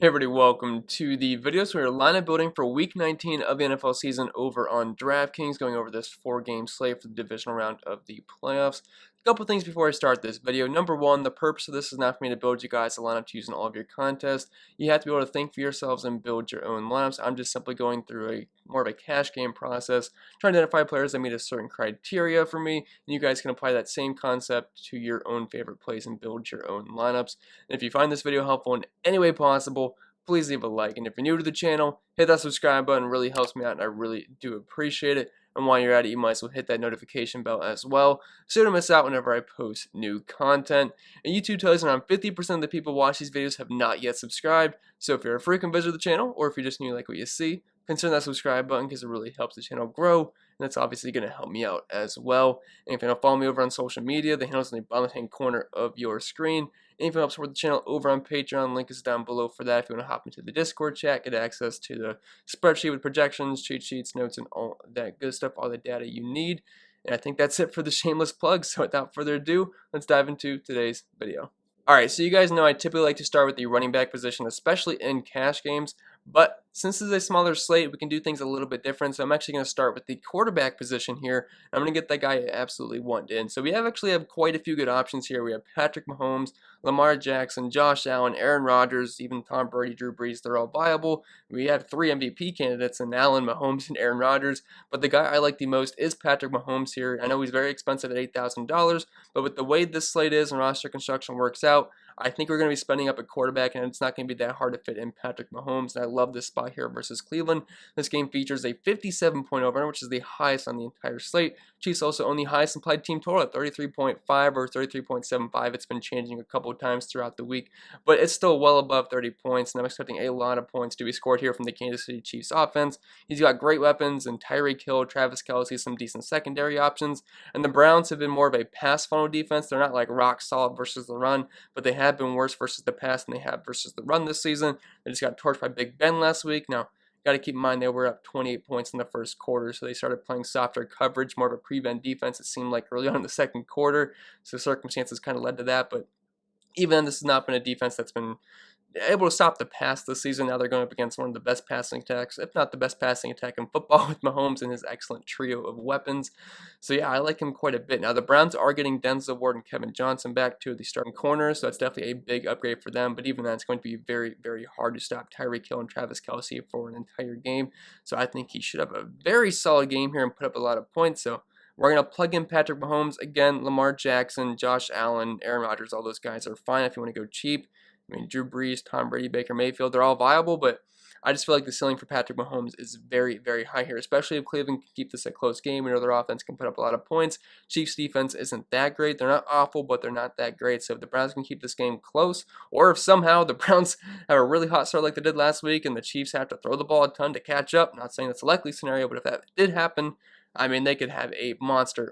Hey everybody, welcome to the video. So we're lineup building for week 19 of the NFL season over on Draftkings, going over this 4-game slate for the divisional round of the playoffs. A couple things before I start this video. Number one, the purpose of this is not for me to build you guys a lineup to use in all of your contests. You have to be able to think for yourselves and build your own lineups. I'm just simply going through more of a cash game process, trying to identify players that meet a certain criteria for me, and you guys can apply that same concept to your own favorite plays and build your own lineups. And if you find this video helpful in any way possible, please leave a like. And if you're new to the channel, hit that subscribe button. It really helps me out, and I really do appreciate it. And while you're at it, you might as well hit that notification bell as well, so you don't miss out whenever I post new content. And YouTube tells me around 50% of the people watch these videos have not yet subscribed. So if you're a frequent visitor to the channel, or if you're just new, like what you see, consider that subscribe button because it really helps the channel grow, and that's obviously going to help me out as well. And if you don't follow me over on social media, the handle's in the bottom right-hand corner of your screen. And if you want to support the channel over on Patreon, link is down below for that. If you want to hop into the Discord chat, get access to the spreadsheet with projections, cheat sheets, notes, and all that good stuff, all the data you need. And I think that's it for the shameless plugs. So without further ado, let's dive into today's video. Alright, so you guys know I typically like to start with the running back position, especially in cash games. But since this is a smaller slate, we can do things a little bit different. So I'm actually going to start with the quarterback position here. I'm going to get that guy I absolutely want in. So we actually have quite a few good options here. We have Patrick Mahomes, Lamar Jackson, Josh Allen, Aaron Rodgers, even Tom Brady, Drew Brees. They're all viable. We have 3 MVP candidates in Allen, Mahomes, and Aaron Rodgers. But the guy I like the most is Patrick Mahomes here. I know he's very expensive at $8,000, but with the way this slate is and roster construction works out, I think we're going to be spending up a quarterback, and it's not going to be that hard to fit in Patrick Mahomes. And I love this spot here versus Cleveland. This game features a 57-point over, which is the highest on the entire slate. Chiefs also own the highest implied team total at 33.5 or 33.75. It's been changing a couple of times throughout the week, but it's still well above 30 points, and I'm expecting a lot of points to be scored here from the Kansas City Chiefs offense. He's got great weapons and Tyreek Hill, Travis Kelce, some decent secondary options, and the Browns have been more of a pass funnel defense. They're not like rock solid versus the run, but they have been worse versus the pass than they have versus the run this season. They just got torched by Big Ben last week. Now, got to keep in mind they were up 28 points in the first quarter, so they started playing softer coverage, more of a prevent defense, it seemed like early on in the second quarter. So circumstances kind of led to that, but even then, this has not been a defense that's been able to stop the pass this season. Now they're going up against one of the best passing attacks, if not the best passing attack in football, with Mahomes and his excellent trio of weapons. So yeah, I like him quite a bit. Now the Browns are getting Denzel Ward and Kevin Johnson back to the starting corners, so that's definitely a big upgrade for them. But even then, it's going to be very, very hard to stop Tyreek Hill and Travis Kelce for an entire game. So I think he should have a very solid game here and put up a lot of points. So we're going to plug in Patrick Mahomes. Again, Lamar Jackson, Josh Allen, Aaron Rodgers, all those guys are fine if you want to go cheap. I mean, Drew Brees, Tom Brady, Baker Mayfield, they're all viable, but I just feel like the ceiling for Patrick Mahomes is very, very high here, especially if Cleveland can keep this a close game. We know their offense can put up a lot of points. Chiefs' defense isn't that great. They're not awful, but they're not that great. So if the Browns can keep this game close, or if somehow the Browns have a really hot start like they did last week and the Chiefs have to throw the ball a ton to catch up, not saying that's a likely scenario, but if that did happen, I mean, they could have a monster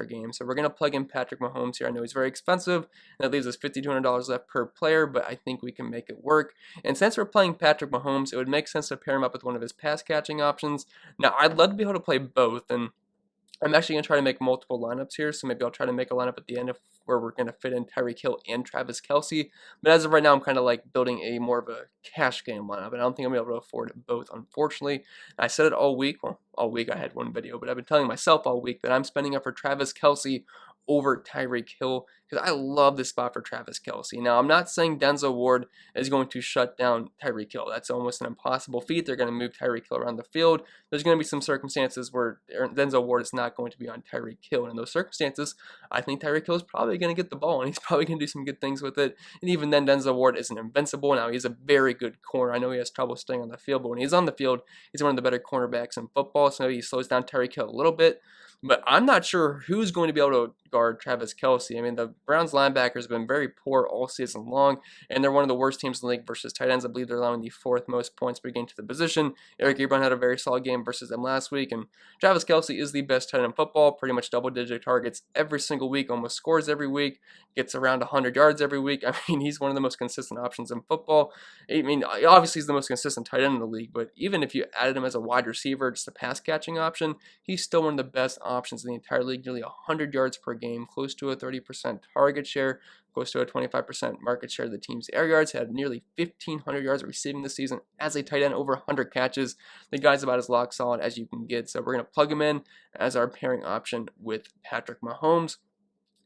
game. So we're going to plug in Patrick Mahomes here. I know he's very expensive, and that leaves us $5,200 left per player, but I think we can make it work. And since we're playing Patrick Mahomes, it would make sense to pair him up with one of his pass-catching options. Now, I'd love to be able to play both, and I'm actually going to try to make multiple lineups here, so maybe I'll try to make a lineup at the end where we're going to fit in Tyreek Hill and Travis Kelce. But as of right now, I'm kind of like building a more of a cash game lineup, and I don't think I'm going to be able to afford it both, unfortunately. I said it all week. Well, all week I had one video, but I've been telling myself all week that I'm spending up for Travis Kelce over Tyreek Hill because I love this spot for Travis Kelce. Now, I'm not saying Denzel Ward is going to shut down Tyreek Hill. That's almost an impossible feat. They're going to move Tyreek Hill around the field. There's going to be some circumstances where Denzel Ward is not going to be on Tyreek Hill. And in those circumstances, I think Tyreek Hill is probably going to get the ball, and he's probably going to do some good things with it. And even then, Denzel Ward isn't invincible. Now, he's a very good corner. I know he has trouble staying on the field, but when he's on the field, he's one of the better cornerbacks in football. So maybe he slows down Tyreek Hill a little bit. But I'm not sure who's going to be able to guard Travis Kelce. I mean, the Browns linebackers have been very poor all season long, and they're one of the worst teams in the league versus tight ends. I believe they're allowing the 4th most points per game to the position. Eric Ebron had a very solid game versus them last week, and Travis Kelce is the best tight end in football, pretty much double-digit targets every single week, almost scores every week, gets around 100 yards every week. I mean, he's one of the most consistent options in football. I mean, obviously he's the most consistent tight end in the league, but even if you added him as a wide receiver, just a pass-catching option, he's still one of the best options in the entire league, nearly 100 yards per game, close to a 30% target share, close to a 25% market share of the team's air yards, had nearly 1,500 yards receiving this season as a tight end, over 100 catches. The guy's about as lock solid as you can get, so we're going to plug him in as our pairing option with Patrick Mahomes.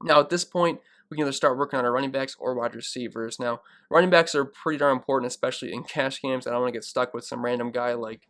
Now, at this point, we can either start working on our running backs or wide receivers. Now, running backs are pretty darn important, especially in cash games. I don't want to get stuck with some random guy like,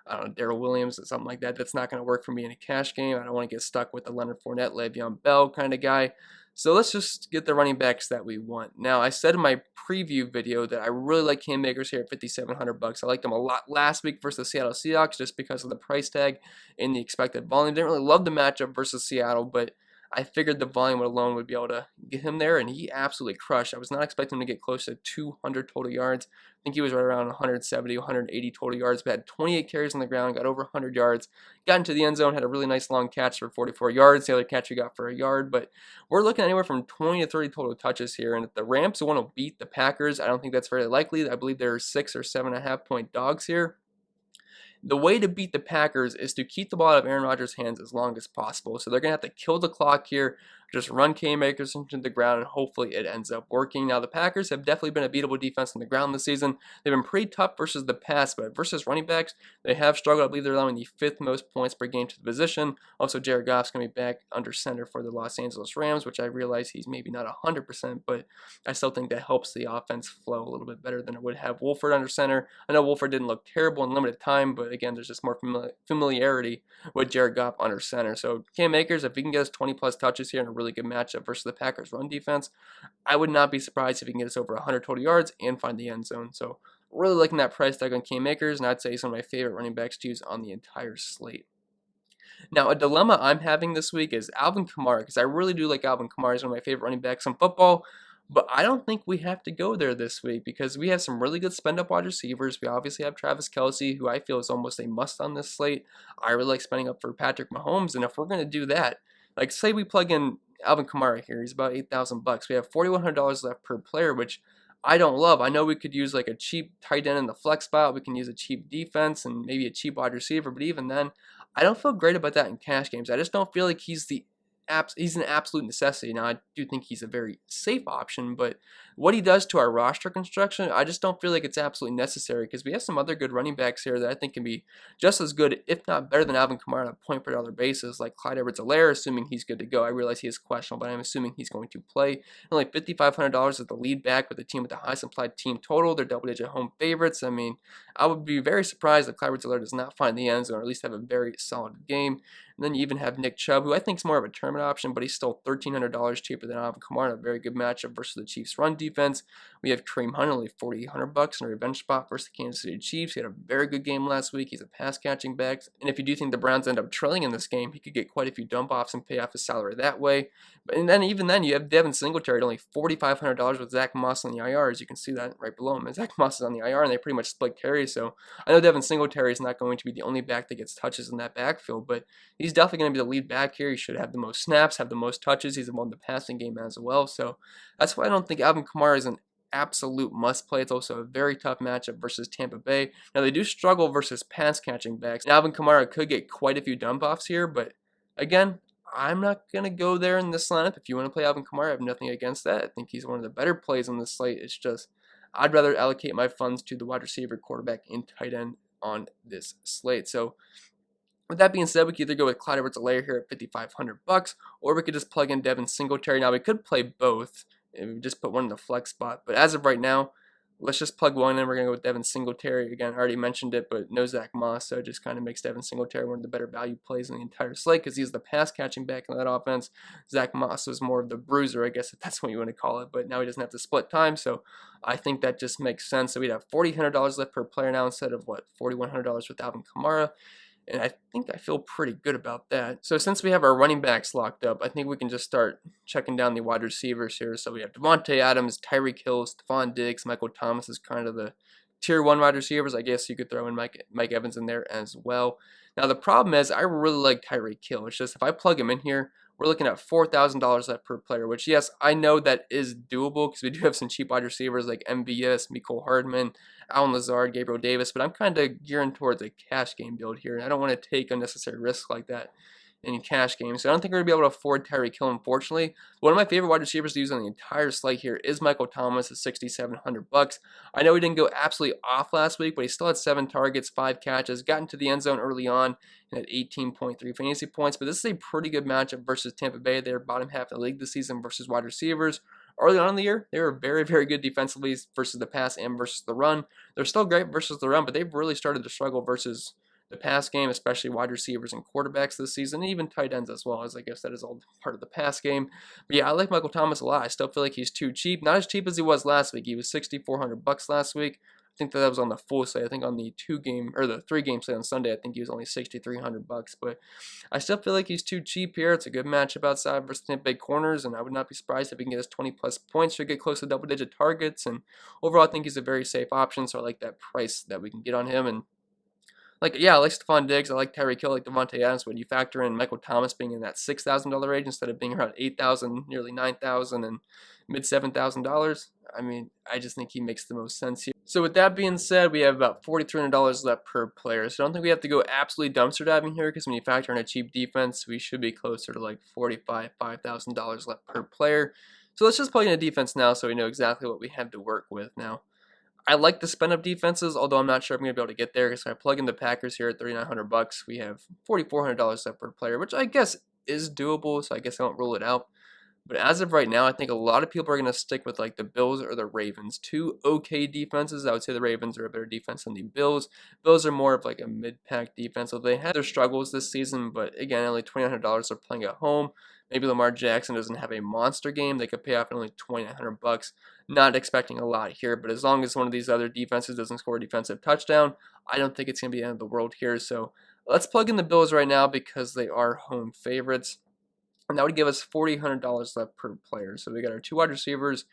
I don't know, Darrell Williams or something like that. That's not going to work for me in a cash game. I don't want to get stuck with the Leonard Fournette, Le'Veon Bell kind of guy. So let's just get the running backs that we want. Now, I said in my preview video that I really like Cam Akers here at $5,700. I liked him a lot last week versus the Seattle Seahawks just because of the price tag and the expected volume. Didn't really love the matchup versus Seattle, but I figured the volume alone would be able to get him there, and he absolutely crushed. I was not expecting him to get close to 200 total yards. I think he was right around 170, 180 total yards, but had 28 carries on the ground, got over 100 yards, got into the end zone, had a really nice long catch for 44 yards. The other catch he got for a yard, but we're looking anywhere from 20 to 30 total touches here, and if the Rams want to beat the Packers, I don't think that's very likely. I believe they're 6 or 7.5 point dogs here. The way to beat the Packers is to keep the ball out of Aaron Rodgers' hands as long as possible. So they're going to have to kill the clock here, just run Cam Akers into the ground, and hopefully it ends up working. Now, the Packers have definitely been a beatable defense on the ground this season. They've been pretty tough versus the pass, but versus running backs, they have struggled. I believe they're allowing the 5th most points per game to the position. Also, Jared Goff's going to be back under center for the Los Angeles Rams, which I realize he's maybe not 100%, but I still think that helps the offense flow a little bit better than it would have Wolford under center. I know Wolford didn't look terrible in limited time, but again, there's just more familiarity with Jared Goff under center. So Cam Akers, if he can get us 20-plus touches here in a really good matchup versus the Packers run defense, I would not be surprised if he can get us over 100 total yards and find the end zone. So really liking that price tag on Cam Akers, and I'd say he's one of my favorite running backs to use on the entire slate. Now, a dilemma I'm having this week is Alvin Kamar, because I really do like Alvin Kamar. He's one of my favorite running backs in football, but I don't think we have to go there this week because we have some really good spend-up wide receivers. We obviously have Travis Kelce, who I feel is almost a must on this slate. I really like spending up for Patrick Mahomes, and if we're going to do that, like say we plug in Alvin Kamara here, he's about $8,000. We have $4,100 left per player, which I don't love. I know we could use like a cheap tight end in the flex spot. We can use a cheap defense and maybe a cheap wide receiver, but even then, I don't feel great about that in cash games. I just don't feel like he's an absolute necessity. Now, I do think he's a very safe option, but what he does to our roster construction, I just don't feel like it's absolutely necessary because we have some other good running backs here that I think can be just as good, if not better than Alvin Kamara on a point per dollar basis, like Clyde Edwards-Helaire, assuming he's good to go. I realize he is questionable, but I'm assuming he's going to play. Only $5,500 is the lead back with the team with the highest implied team total. They're double-digit home favorites. I mean, I would be very surprised if Clyde Edwards-Helaire does not find the end zone or at least have a very solid game. And then you even have Nick Chubb, who I think is more of a tournament option, but he's still $1,300 cheaper than Alvin Kamara in a very good matchup versus the Chiefs' run defense. We have Kareem Hunt, only $4,800 in a revenge spot versus the Kansas City Chiefs. He had a very good game last week. He's a pass-catching back. And if you do think the Browns end up trailing in this game, he could get quite a few dump-offs and pay off his salary that way. And then even then, you have Devin Singletary at only $4,500 with Zach Moss on the IR. As you can see that right below him. And Zach Moss is on the IR, and they pretty much split carries. So I know Devin Singletary is not going to be the only back that gets touches in that backfield, but he's definitely going to be the lead back here. He should have the most snaps, have the most touches. He's won the passing game as well. So that's why I don't think Alvin Kamara is an absolute must play. It's also a very tough matchup versus Tampa Bay. Now, they do struggle versus pass catching backs. And Alvin Kamara could get quite a few dump offs here, but again, I'm not going to go there in this lineup. If you want to play Alvin Kamara, I have nothing against that. I think he's one of the better plays on this slate. It's just I'd rather allocate my funds to the wide receiver, quarterback, and tight end on this slate. So with that being said, we could either go with Clyde Edwards-Helaire here at $5,500, or we could just plug in Devin Singletary. Now, we could play both and we just put one in the flex spot, but as of right now, let's just plug one in. We're going to go with Devin Singletary. Again, I already mentioned it, but no Zach Moss, so it just kind of makes Devin Singletary one of the better value plays in the entire slate because he's the pass-catching back in that offense. Zach Moss was more of the bruiser, I guess, if that's what you want to call it, but now he doesn't have to split time, so I think that just makes sense. So we'd have $4,800 left per player now instead of, $4,100 with Alvin Kamara. And I think I feel pretty good about that. So since we have our running backs locked up, I think we can just start checking down the wide receivers here. So we have Devontae Adams, Tyreek Hill, Stephon Diggs, Michael Thomas is kind of the tier 1 wide receivers. I guess you could throw in Mike Evans in there as well. Now the problem is I really like Tyreek Hill. It's just if I plug him in here, we're looking at $4,000 left per player, which, yes, I know that is doable because we do have some cheap wide receivers like MVS, Mecole Hardman, Allen Lazard, Gabriel Davis, but I'm kind of gearing towards a cash game build here, and I don't want to take unnecessary risks like that in cash games. So I don't think we're going to be able to afford Tyreek Hill, unfortunately. One of my favorite wide receivers to use on the entire slate here is Michael Thomas at $6,700. I know he didn't go absolutely off last week, but he still had 7 targets, 5 catches, got into the end zone early on, and had 18.3 fantasy points. But this is a pretty good matchup versus Tampa Bay. They're bottom half of the league this season versus wide receivers. Early on in the year, they were very, very good defensively versus the pass and versus the run. They're still great versus the run, but they've really started to struggle versus the pass game, especially wide receivers and quarterbacks this season, and even tight ends as well, as I guess that is all part of the pass game. But yeah, I like Michael Thomas a lot. I still feel like he's too cheap. Not as cheap as he was last week. He was $6,400 last week. I think that was on the full slate. I think on the 3-game slate on Sunday, I think he was only $6,300. But I still feel like he's too cheap here. It's a good matchup outside versus the big corners, and I would not be surprised if he can get us 20+ points. Should get close to double-digit targets, and overall, I think he's a very safe option. So I like that price that we can get on him. And I like Stephon Diggs, I like Tyreek Hill, I like Devontae Adams. When you factor in Michael Thomas being in that $6,000 range instead of being around $8,000, nearly $9,000, and mid $7,000, I mean, I just think he makes the most sense here. So with that being said, we have about $4,300 left per player. So I don't think we have to go absolutely dumpster diving here, because when you factor in a cheap defense, we should be closer to like $5,000 left per player. So let's just plug in a defense now so we know exactly what we have to work with now. I like the spend up defenses, although I'm not sure I'm going to be able to get there. So I plug in the Packers here at $3,900. We have $4,400 left per player, which I guess is doable. So I guess I won't rule it out. But as of right now, I think a lot of people are going to stick with like the Bills or the Ravens. 2 okay defenses. I would say the Ravens are a better defense than the Bills. Bills are more of like a mid-pack defense. So they had their struggles this season, but again, only $2,900 are playing at home. Maybe Lamar Jackson doesn't have a monster game. They could pay off only $2,900. Not expecting a lot here, but as long as one of these other defenses doesn't score a defensive touchdown, I don't think it's going to be the end of the world here. So let's plug in the Bills right now because they are home favorites. And that would give us $4,800 left per player. So we got our 2 wide receivers,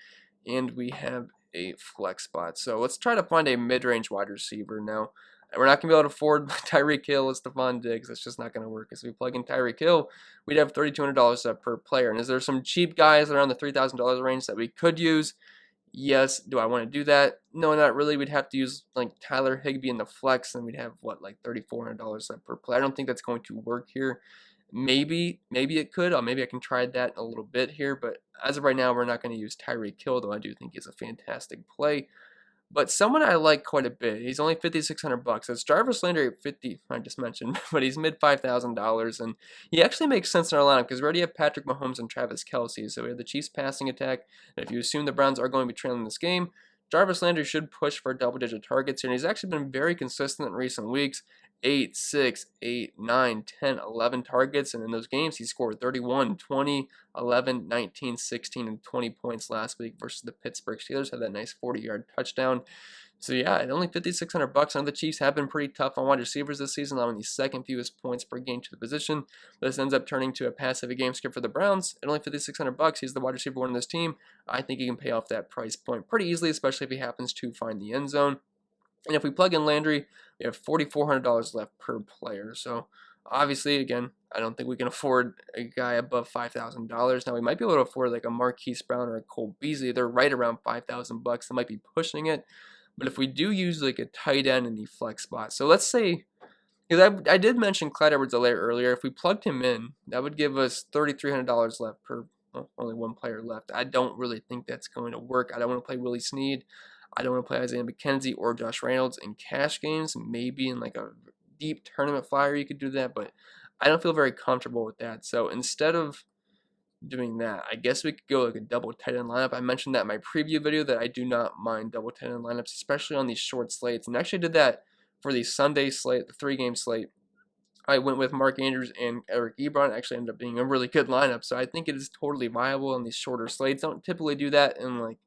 and we have a flex spot. So let's try to find a mid-range wide receiver now. We're not going to be able to afford Tyreek Hill or Stephon Diggs. That's just not going to work. As we plug in Tyreek Hill, we'd have $3,200 left per player. And is there some cheap guys around the $3,000 range that we could use? Yes. Do I want to do that? No, not really. We'd have to use like Tyler Higbee in the flex, and we'd have like $3,400 left per player. I don't think that's going to work here. Maybe it could. Maybe I can try that in a little bit here, but as of right now, we're not going to use Tyreek Hill, though I do think he's a fantastic play. But someone I like quite a bit. He's only $5,600. That's Jarvis Landry at 50. I just mentioned, but he's mid $5,000, and he actually makes sense in our lineup because we already have Patrick Mahomes and Travis Kelce. So we have the Chiefs passing attack, and if you assume the Browns are going to be trailing this game, Jarvis Landry should push for double-digit targets here, and he's actually been very consistent in recent weeks. 8, 6, 8, 9, 10, 11 targets, and in those games he scored 31, 20, 11, 19, 16, and 20 points last week versus the Pittsburgh Steelers. Had that nice 40-yard touchdown. So yeah, at only $5,600. I know the Chiefs have been pretty tough on wide receivers this season, allowing the second fewest points per game to the position. But this ends up turning to a passive game script for the Browns. At only $5,600, he's the wide receiver one in this team. I think he can pay off that price point pretty easily, especially if he happens to find the end zone. And if we plug in Landry, we have $4,400 left per player. So obviously, again, I don't think we can afford a guy above $5,000. Now we might be able to afford like a Marquise Brown or a Cole Beasley. They're right around $5,000. That might be pushing it. But if we do use like a tight end in the flex spot, so let's say, because I did mention Clyde Edwards-Helaire earlier, if we plugged him in, that would give us $3,300 left per, well, only one player left. I don't really think that's going to work. I don't want to play Willie Snead. I don't want to play Isaiah McKenzie or Josh Reynolds in cash games. Maybe in like a deep tournament flyer you could do that, but I don't feel very comfortable with that. So instead of doing that, I guess we could go like a double tight end lineup. I mentioned that in my preview video that I do not mind double tight end lineups, especially on these short slates. And I actually did that for the Sunday slate, the 3-game slate. I went with Mark Andrews and Eric Ebron. Actually ended up being a really good lineup. So I think it is totally viable on these shorter slates. Don't typically do that in like,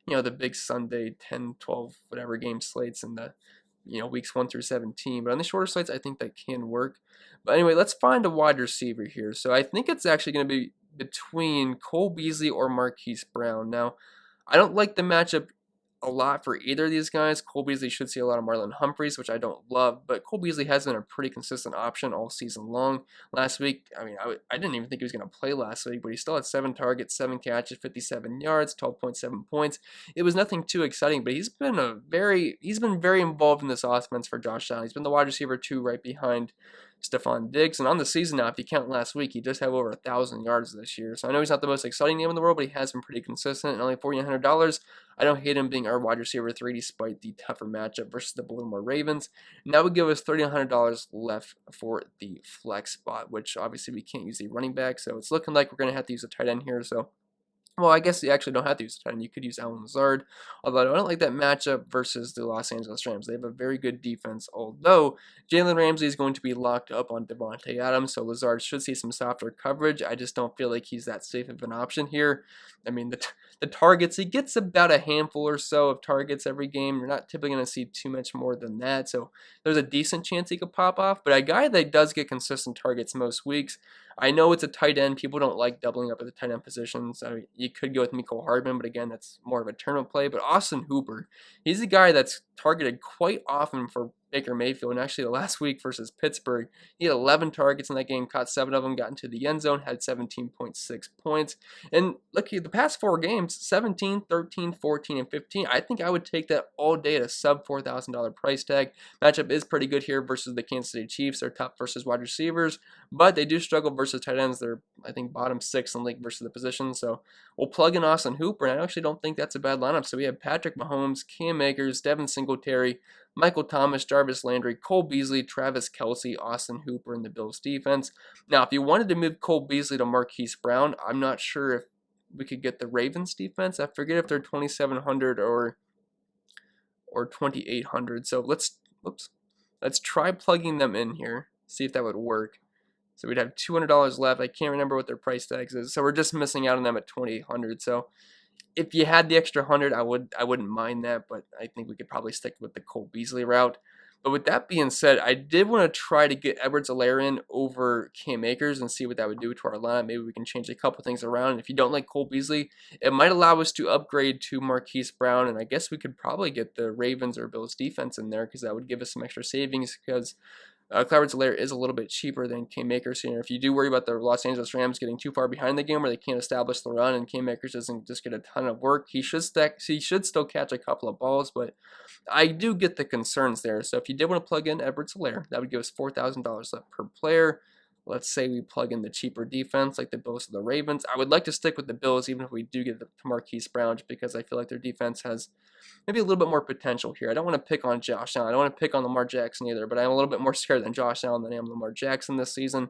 the big Sunday 10, 12, whatever game slates in the, weeks 1 through 17. But on the shorter slates, I think that can work. But anyway, let's find a wide receiver here. So I think it's actually going to be between Cole Beasley or Marquise Brown. Now, I don't like the matchup a lot for either of these guys. Cole Beasley should see a lot of Marlon Humphreys, which I don't love, but Cole Beasley has been a pretty consistent option all season long. Last week, I didn't even think he was going to play last week, but he still had 7 targets, 7 catches, 57 yards, 12.7 points. It was nothing too exciting, but he's been very involved in this offense for Josh Allen. He's been the wide receiver 2 right behind Stephon Diggs. And on the season now, if you count last week, he does have over 1,000 yards this year. So I know he's not the most exciting name in the world, but he has been pretty consistent. And only $4,900. I don't hate him being our wide receiver 3 despite the tougher matchup versus the Baltimore Ravens. And that would give us $3,900 left for the flex spot, which obviously we can't use the running back. So it's looking like we're going to have to use a tight end here. So well, I guess you actually don't have to use a tight end. You could use Alvin Kamar, although I don't like that matchup versus the Los Angeles Rams. They have a very good defense, although Jalen Ramsey is going to be locked up on Devontae Adams, so Lazard should see some softer coverage. I just don't feel like he's that safe of an option here. I mean, the targets, he gets about a handful or so of targets every game. You're not typically going to see too much more than that, so there's a decent chance he could pop off. But a guy that does get consistent targets most weeks, I know it's a tight end. People don't like doubling up at the tight end positions. I mean, you could go with Mecole Hardman, but again, that's more of a tournament play. But Austin Hooper, he's a guy that's targeted quite often for Baker Mayfield. And actually, the last week versus Pittsburgh, he had 11 targets in that game, caught 7 of them, got into the end zone, had 17.6 points. And look, the past 4 games, 17, 13, 14, and 15. I think I would take that all day at a sub $4,000 price tag. Matchup is pretty good here versus the Kansas City Chiefs. They're top versus wide receivers, but they do struggle versus tight ends. They're, I think, bottom 6 in the league versus the position. So we'll plug in Austin Hooper, and I actually don't think that's a bad lineup. So we have Patrick Mahomes, Cam Akers, Devin Singletary, Michael Thomas, Jarvis Landry, Cole Beasley, Travis Kelce, Austin Hooper, and the Bills defense. Now, if you wanted to move Cole Beasley to Marquise Brown, I'm not sure if we could get the Ravens defense. I forget if they're 2,700 or 2,800. So let's try plugging them in here, see if that would work. So we'd have $200 left. I can't remember what their price tags is. So we're just missing out on them at 2,800. So if you had the extra 100, I wouldn't mind that, but I think we could probably stick with the Cole Beasley route. But with that being said, I did want to try to get Edwards-Helaire in over Cam Akers and see what that would do to our lineup. Maybe we can change a couple things around. And if you don't like Cole Beasley, it might allow us to upgrade to Marquise Brown, and I guess we could probably get the Ravens or Bills defense in there because that would give us some extra savings because Edwards-Helaire is a little bit cheaper than Cam Akers here. If you do worry about the Los Angeles Rams getting too far behind the game where they can't establish the run and Cam Akers doesn't just get a ton of work, he should still catch a couple of balls, but I do get the concerns there. So if you did want to plug in Edwards-Helaire, that would give us $4,000 left per player. Let's say we plug in the cheaper defense like the Bills or the Ravens. I would like to stick with the Bills even if we do get to Marquise Brown just because I feel like their defense has maybe a little bit more potential here. I don't want to pick on Josh Allen. I don't want to pick on Lamar Jackson either, but I'm a little bit more scared than Josh Allen than I am Lamar Jackson this season.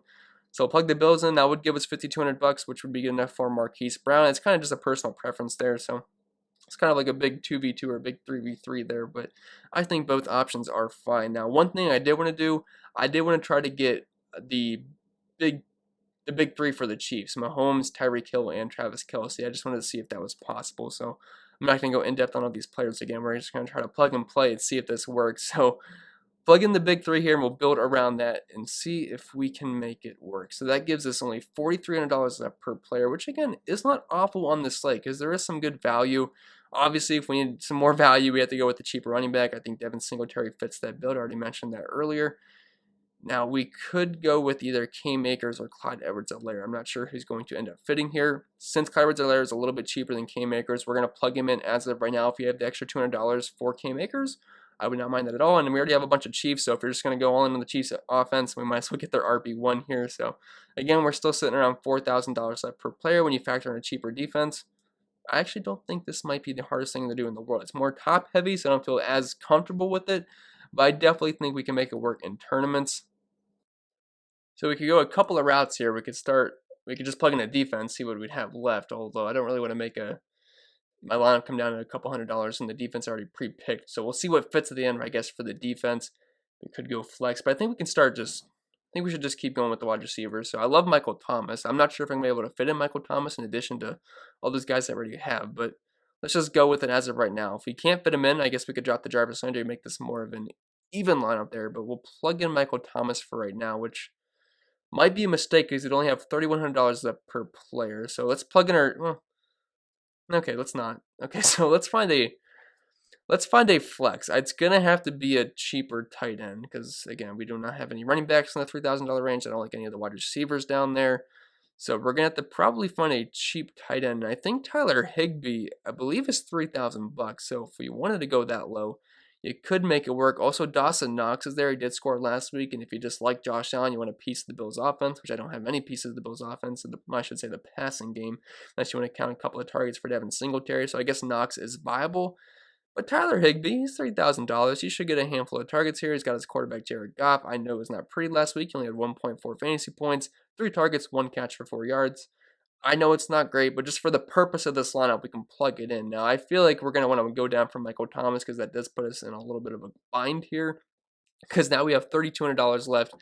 So plug the Bills in. That would give us $5,200, which would be good enough for Marquise Brown. It's kind of just a personal preference there, so it's kind of like a big 2v2 or a big 3v3 there, but I think both options are fine. Now, one thing I did want to do, I did want to try to get the big 3 for the Chiefs: Mahomes, Tyreek Hill, and Travis Kelce. I just wanted to see if that was possible. So I'm not going to go in depth on all these players again. We're just going to try to plug and play and see if this works. So plug in the big 3 here, and we'll build around that and see if we can make it work. So that gives us only $4,300 left per player, which again is not awful on this slate because there is some good value. Obviously, if we need some more value, we have to go with the cheaper running back. I think Devin Singletary fits that build. I already mentioned that earlier. Now, we could go with either Cam Akers or Clyde Edwards-Helaire. I'm not sure who's going to end up fitting here. Since Clyde Edwards-Helaire is a little bit cheaper than Cam Akers, we're going to plug him in as of right now. If you have the extra $200 for Cam Akers, I would not mind that at all. And we already have a bunch of Chiefs, so if you're just going to go all in on the Chiefs offense, we might as well get their RB1 here. So, again, we're still sitting around $4,000 left per player when you factor in a cheaper defense. I actually don't think this might be the hardest thing to do in the world. It's more top-heavy, so I don't feel as comfortable with it, but I definitely think we can make it work in tournaments. So we could go a couple of routes here. We could just plug in a defense, see what we'd have left, although I don't really want to make my lineup come down to a couple $100 and the defense already pre-picked. So we'll see what fits at the end, I guess, for the defense. We could go flex, but I think we can I think we should just keep going with the wide receivers. So I love Michael Thomas. I'm not sure if I'm going to be able to fit in Michael Thomas in addition to all those guys I already have, but let's just go with it as of right now. If we can't fit him in, I guess we could drop the Jarvis Landry and make this more of an even lineup there, but we'll plug in Michael Thomas for right now, which might be a mistake because we'd only have $3,100 left per player. So let's plug in okay, let's not. Okay, so let's find a flex. It's gonna have to be a cheaper tight end because again, we do not have any running backs in the $3,000 range. I don't like any of the wide receivers down there. So we're gonna have to probably find a cheap tight end. And I think Tyler Higbee, I believe, is $3,000. So if we wanted to go that low, you could make it work. Also, Dawson Knox is there. He did score last week, and if you just like Josh Allen, you want a piece of the Bills' offense, which I don't have any pieces of the Bills' offense, I should say the passing game, unless you want to count a couple of targets for Devin Singletary. So I guess Knox is viable. But Tyler Higbee, he's $3,000. He should get a handful of targets here. He's got his quarterback, Jared Goff. I know it was not pretty last week. He only had 1.4 fantasy points, 3 targets, 1 catch for 4 yards. I know it's not great, but just for the purpose of this lineup, we can plug it in. Now, I feel like we're going to want to go down from Michael Thomas because that does put us in a little bit of a bind here, because now we have $3,200 left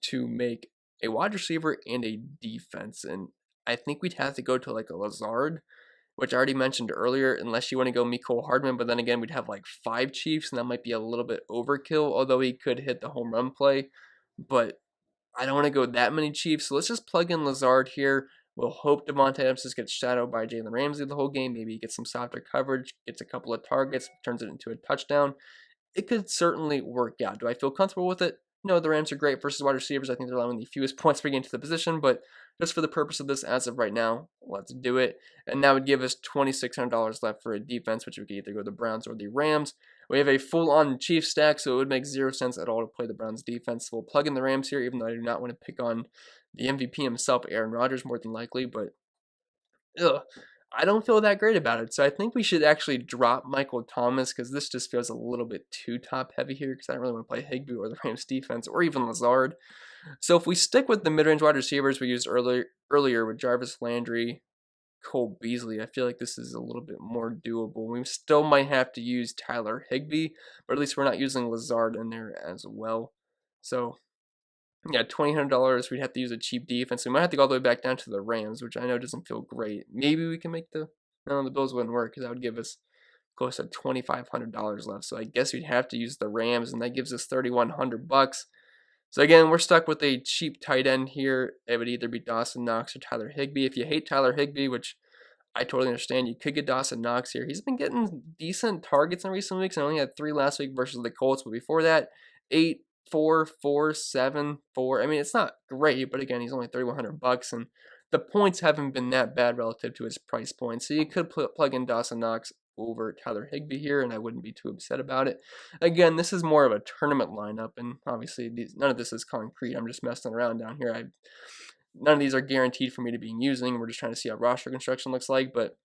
to make a wide receiver and a defense. And I think we'd have to go to like a Lazard, which I already mentioned earlier, unless you want to go Mecole Hardman. But then again, we'd have like 5 Chiefs, and that might be a little bit overkill, although he could hit the home run play. But I don't want to go that many Chiefs, so let's just plug in Lazard here. We'll hope Devontae Adams just gets shadowed by Jalen Ramsey the whole game. Maybe he gets some softer coverage, gets a couple of targets, turns it into a touchdown. It could certainly work out. Do I feel comfortable with it? No, the Rams are great versus wide receivers. I think they're allowing the fewest points per game to the position, but just for the purpose of this as of right now, let's do it. And that would give us $2,600 left for a defense, which we could either go the Browns or the Rams. We have a full-on Chiefs stack, so it would make 0 sense at all to play the Browns defense. So we'll plug in the Rams here, even though I do not want to pick on the MVP himself, Aaron Rodgers, more than likely, but I don't feel that great about it. So I think we should actually drop Michael Thomas, because this just feels a little bit too top-heavy here, because I don't really want to play Higbee or the Rams defense, or even Lazard. So if we stick with the mid-range wide receivers we used earlier with Jarvis Landry, Cole Beasley, I feel like this is a little bit more doable. We still might have to use Tyler Higbee, but at least we're not using Lazard in there as well. So yeah, $2,800, we'd have to use a cheap defense. We might have to go all the way back down to the Rams, which I know doesn't feel great. Maybe we can make the Bills wouldn't work, because that would give us close to $2,500 left. So I guess we'd have to use the Rams, and that gives us $3,100. So again, we're stuck with a cheap tight end here. It would either be Dawson Knox or Tyler Higbee. If you hate Tyler Higbee, which I totally understand, you could get Dawson Knox here. He's been getting decent targets in recent weeks, and only had 3 last week versus the Colts. But before that, 8, 4, 4, 7, 4. I mean, it's not great, but again, he's only $3,100, and the points haven't been that bad relative to his price point. So you could plug in Dawson Knox over Tyler Higbee here, and I wouldn't be too upset about it. Again, this is more of a tournament lineup, and obviously none of this is concrete. I'm just messing around down here. None of these are guaranteed for me to be using. We're just trying to see how roster construction looks like, but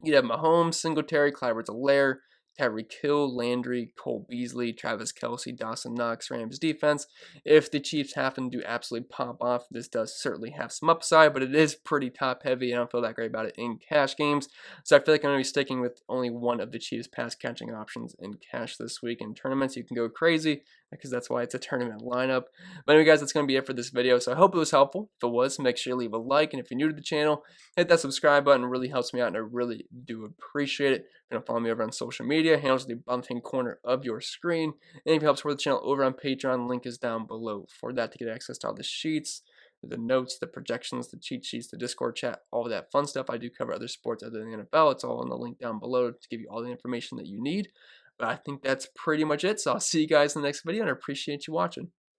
you'd have Mahomes, Singletary, Clyde Edwards-Helaire, Tyreek Hill, Landry, Cole Beasley, Travis Kelce, Dawson Knox, Rams defense. If the Chiefs happen to absolutely pop off, this does certainly have some upside, but it is pretty top heavy. I don't feel that great about it in cash games. So I feel like I'm going to be sticking with only one of the Chiefs pass catching options in cash this week. In tournaments, you can go crazy, because that's why it's a tournament lineup. But anyway, guys, that's going to be it for this video. So I hope it was helpful. If it was, make sure you leave a like. And if you're new to the channel, hit that subscribe button. It really helps me out, and I really do appreciate it. You're going to follow me over on social media. Handles at the bottom corner of your screen. And if you help support the channel over on Patreon, link is down below for that to get access to all the sheets, the notes, the projections, the cheat sheets, the Discord chat, all of that fun stuff. I do cover other sports other than the NFL. It's all in the link down below to give you all the information that you need. But I think that's pretty much it. So I'll see you guys in the next video, and I appreciate you watching.